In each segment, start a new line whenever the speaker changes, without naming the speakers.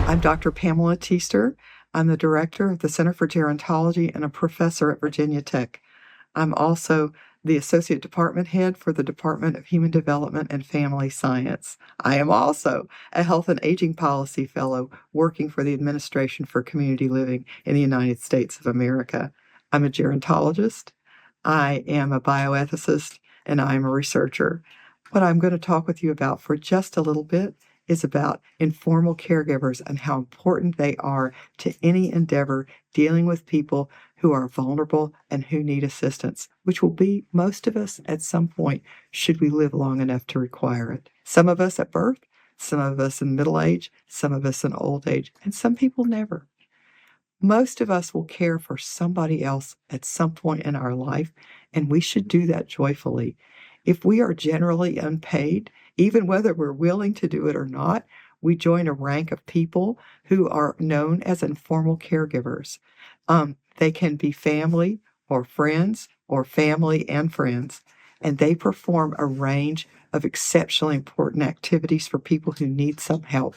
I'm Dr. Pamela Teester. I'm the director of the Center for Gerontology and a professor at Virginia Tech. I'm also the associate department head for the Department of Human Development and Family Science. I am also a health and aging policy fellow working for the Administration for Community Living in the United States of America. I'm a gerontologist. I am a bioethicist, and I am a researcher. What I'm going to talk with you about for just a little bit is about informal caregivers and how important they are to any endeavor dealing with people who are vulnerable and who need assistance, which will be most of us at some point should we live long enough to require it. Some of us at birth, some of us in middle age, some of us in old age, and some people never. Most of us will care for somebody else at some point in our life, and we should do that joyfully. If we are generally unpaid, even whether we're willing to do it or not, we join a rank of people who are known as informal caregivers. They can be family or friends or family and friends, and they perform a range of exceptionally important activities for people who need some help.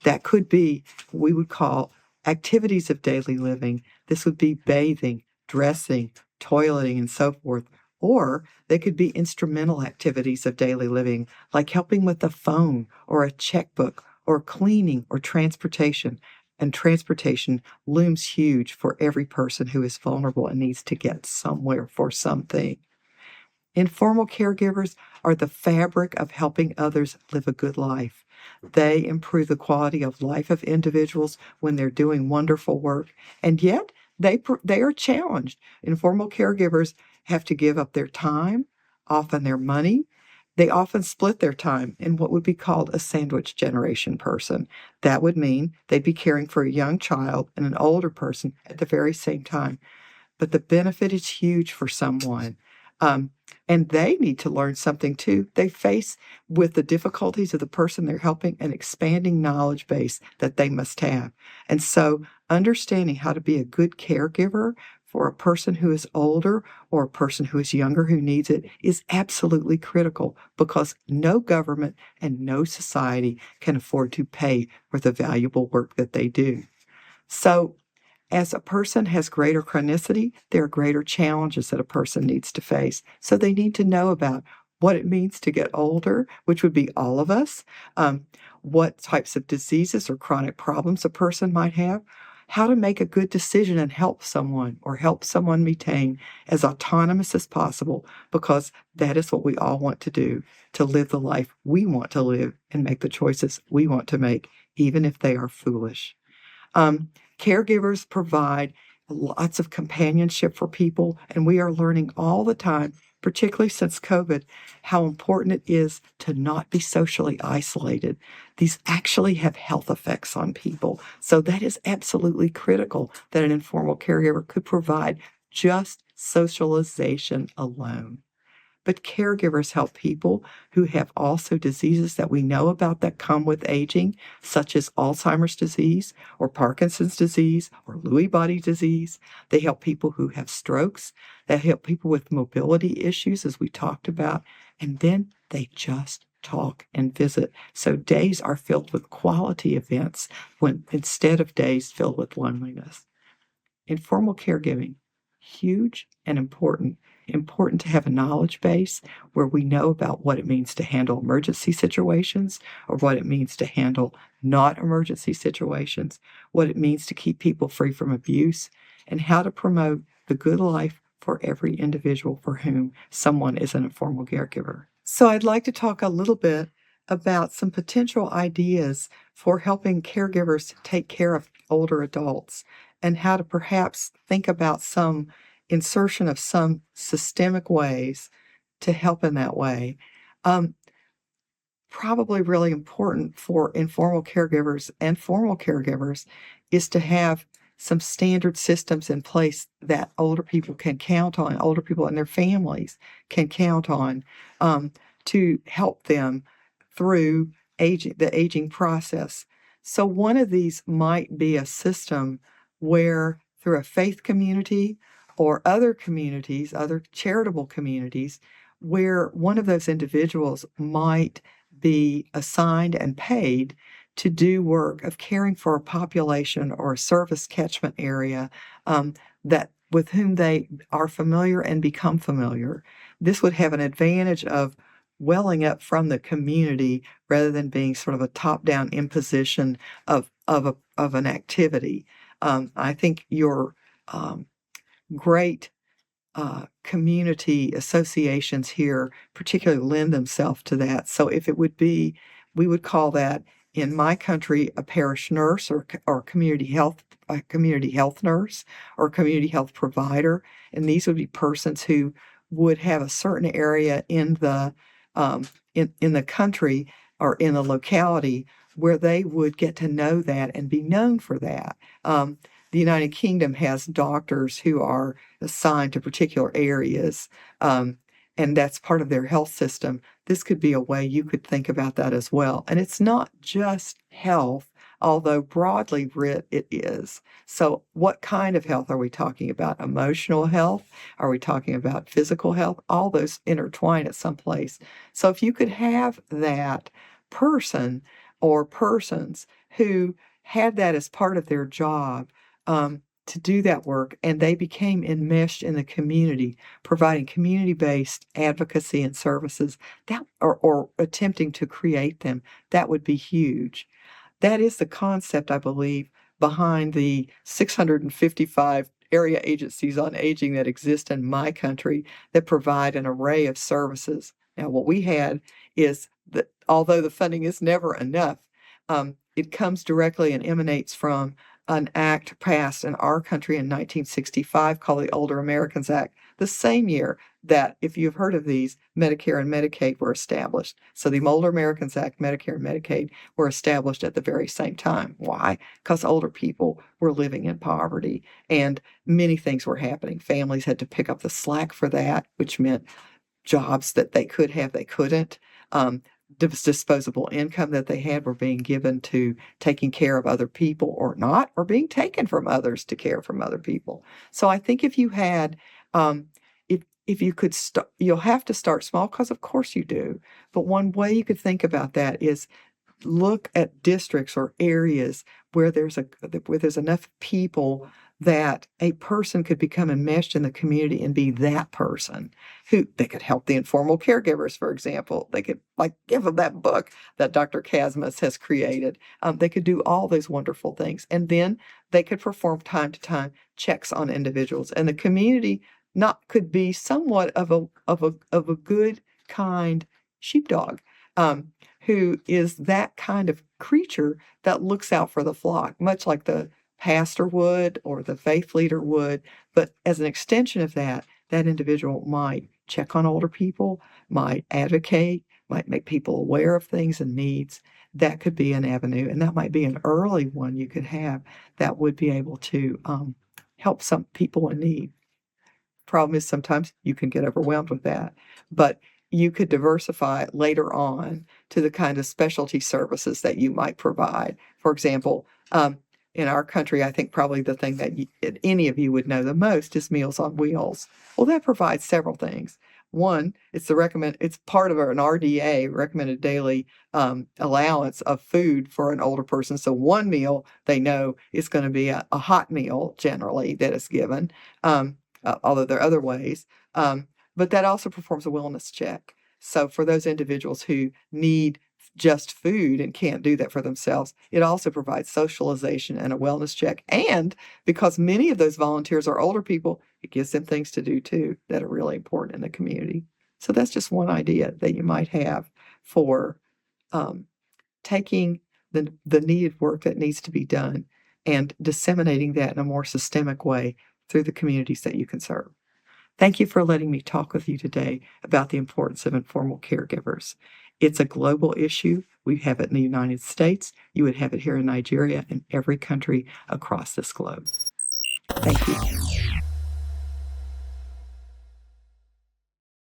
That could be what we would call activities of daily living. This would be bathing, dressing, toileting, and so forth. Or they could be instrumental activities of daily living, like helping with a phone or a checkbook or cleaning or transportation. And transportation looms huge for every person who is vulnerable and needs to get somewhere for something. Informal caregivers are the fabric of helping others live a good life. They improve the quality of life of individuals when they're doing wonderful work, and yet they are challenged. Informal caregivers have to give up their time, often their money. They often split their time in what would be called a sandwich generation person. That would mean they'd be caring for a young child and an older person at the very same time. But the benefit is huge for someone. And they need to learn something too. They face with the difficulties of the person they're helping an expanding knowledge base that they must have. And so understanding how to be a good caregiver for a person who is older or a person who is younger who needs it is absolutely critical, because no government and no society can afford to pay for the valuable work that they do. So as a person has greater chronicity, there are greater challenges that a person needs to face. So they need to know about what it means to get older, which would be all of us, what types of diseases or chronic problems a person might have, how to make a good decision and help someone or help someone maintain as autonomous as possible, because that is what we all want to do, to live the life we want to live and make the choices we want to make, even if they are foolish. Caregivers provide lots of companionship for people, and we are learning all the time, particularly since COVID, how important it is to not be socially isolated. These actually have health effects on people. So that is absolutely critical that an informal caregiver could provide just socialization alone. But caregivers help people who have also diseases that we know about that come with aging, such as Alzheimer's disease or Parkinson's disease or Lewy body disease. They help people who have strokes. They help people with mobility issues, as we talked about. And then they just talk and visit. So days are filled with quality events when instead of days filled with loneliness. Informal caregiving, huge and important. Important to have a knowledge base where we know about what it means to handle emergency situations, or what it means to handle not emergency situations, what it means to keep people free from abuse, and how to promote the good life for every individual for whom someone is an informal caregiver. So I'd like to talk a little bit about some potential ideas for helping caregivers take care of older adults, and how to perhaps think about some insertion of some systemic ways to help in that way. Probably really important for informal caregivers and formal caregivers is to have some standard systems in place that older people can count on, older people and their families can count on, to help them through the aging process. So one of these might be a system where, through a faith community or other communities, other charitable communities, where one of those individuals might be assigned and paid to do work of caring for a population or a service catchment area that with whom they are familiar and become familiar. This would have an advantage of welling up from the community rather than being sort of a top-down imposition of an activity. I think your great community associations here particularly lend themselves to that. So if it would be, we would call that in my country a parish nurse or community health, a community health nurse or community health provider, and these would be persons who would have a certain area in the in the country or in the locality where they would get to know that and be known for that. The United Kingdom has doctors who are assigned to particular areas, and that's part of their health system. This could be a way you could think about that as well. And it's not just health, although broadly writ it is. So what kind of health are we talking about? Emotional health? Are we talking about physical health? All those intertwine at some place. So if you could have that person or persons who had that as part of their job, to do that work, and they became enmeshed in the community, providing community-based advocacy and services that or attempting to create them, that would be huge. That is the concept, I believe, behind the 655 area agencies on aging that exist in my country that provide an array of services. Now, what we had is that although the funding is never enough, it comes directly and emanates from an act passed in our country in 1965 called the Older Americans Act, the same year that, if you've heard of these, Medicare and Medicaid were established. So the Older Americans Act, Medicare and Medicaid were established at the very same time. Why? Because older people were living in poverty and many things were happening. Families had to pick up the slack for that, which meant jobs that they could have, they couldn't. Disposable income that they had were being given to taking care of other people or not, or being taken from others to care from other people. So I think if you had, if you could start, you'll have to start small because of course you do. But one way you could think about that is look at districts or areas where there's enough people that a person could become enmeshed in the community and be that person who they could help the informal caregivers, for example. They could give them that book that Dr. Kasmas has created. They could do all those wonderful things. And then they could perform time to time checks on individuals. And the community could be somewhat of a good, kind sheepdog. Who is that kind of creature that looks out for the flock, much like the pastor would or the faith leader would. But as an extension of that, that individual might check on older people, might advocate, might make people aware of things and needs. That could be an avenue, and that might be an early one you could have that would be able to help some people in need. Problem is sometimes you can get overwhelmed with that, but you could diversify later on to the kind of specialty services that you might provide. For example, in our country, I think probably the thing that any of you would know the most is Meals on Wheels. Well, that provides several things. One, it's part of an RDA, recommended daily allowance of food for an older person. So one meal they know is going to be a hot meal generally that is given, although there are other ways. But that also performs a wellness check. So for those individuals who need just food and can't do that for themselves, it also provides socialization and a wellness check. And because many of those volunteers are older people, it gives them things to do too that are really important in the community. So that's just one idea that you might have for taking the needed work that needs to be done and disseminating that in a more systemic way through the communities that you can serve. Thank you for letting me talk with you today about the importance of informal caregivers. It's a global issue. We have it in the United States. You would have it here in Nigeria and every country across this globe. Thank you.